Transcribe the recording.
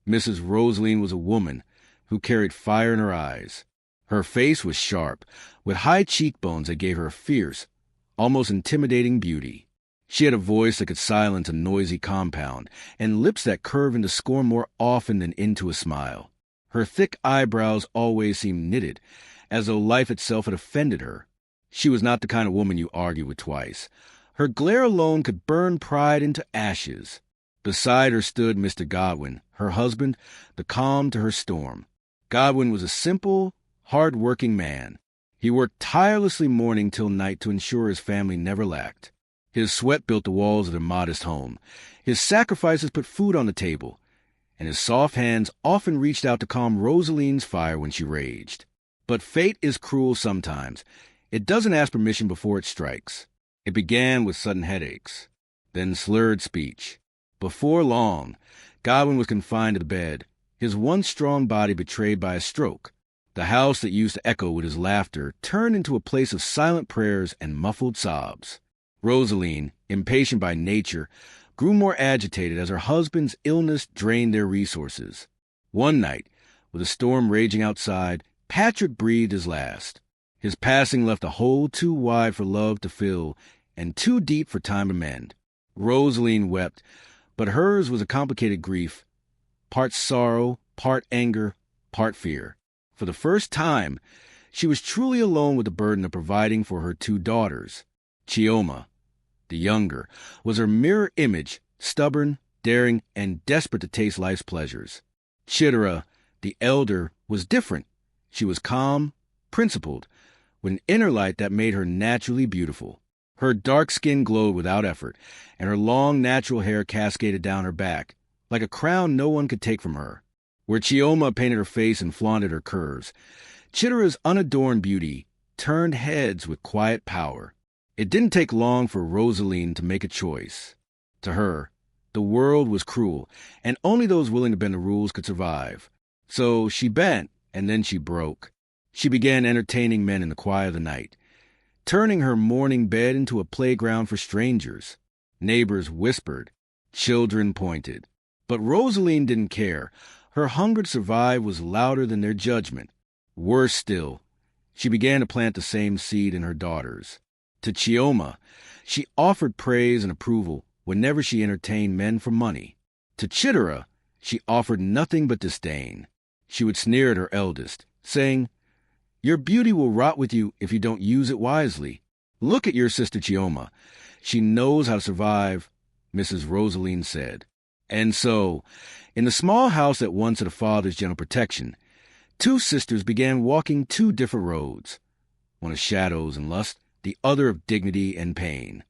Mrs. Roseline was a woman who carried fire in her eyes. Her face was sharp, with high cheekbones that gave her a fierce, almost intimidating beauty. She had a voice that could silence a noisy compound, and lips that curved into scorn more often than into a smile. Her thick eyebrows always seemed knitted, as though life itself had offended her. She was not the kind of woman you argue with twice. Her glare alone could burn pride into ashes. Beside her stood Mr. Godwin, her husband, the calm to her storm. Godwin was a simple, hard-working man. He worked tirelessly morning till night to ensure his family never lacked. His sweat built the walls of their modest home. His sacrifices put food on the table, and his soft hands often reached out to calm Rosaline's fire when she raged. But fate is cruel sometimes. It doesn't ask permission before it strikes. It began with sudden headaches, then slurred speech. Before long, Godwin was confined to the bed, his once strong body betrayed by a stroke. The house that used to echo with his laughter turned into a place of silent prayers and muffled sobs. Roseline, impatient by nature, grew more agitated as her husband's illness drained their resources. One night, with a storm raging outside, Patrick breathed his last. His passing left a hole too wide for love to fill and too deep for time to mend. Roseline wept, but hers was a complicated grief, part sorrow, part anger, part fear. For the first time, she was truly alone with the burden of providing for her two daughters. Chioma, the younger, was her mirror image, stubborn, daring, and desperate to taste life's pleasures. Chidera, the elder, was different. She was calm, principled, with an inner light that made her naturally beautiful. Her dark skin glowed without effort, and her long natural hair cascaded down her back, like a crown no one could take from her. Where Chioma painted her face and flaunted her curves, Chidera's unadorned beauty turned heads with quiet power. It didn't take long for Roseline to make a choice. To her, the world was cruel, and only those willing to bend the rules could survive. So she bent, and then she broke. She began entertaining men in the quiet of the night, turning her morning bed into a playground for strangers. Neighbors whispered, children pointed. But Roseline didn't care. Her hunger to survive was louder than their judgment. Worse still, she began to plant the same seed in her daughters. To Chioma, she offered praise and approval whenever she entertained men for money. To Chidera, she offered nothing but disdain. She would sneer at her eldest, saying, "Your beauty will rot with you if you don't use it wisely. Look at your sister Chioma. She knows how to survive," Mrs. Roseline said. And so, in the small house that once had a father's gentle protection, two sisters began walking two different roads, one of shadows and lust, the other of dignity and pain.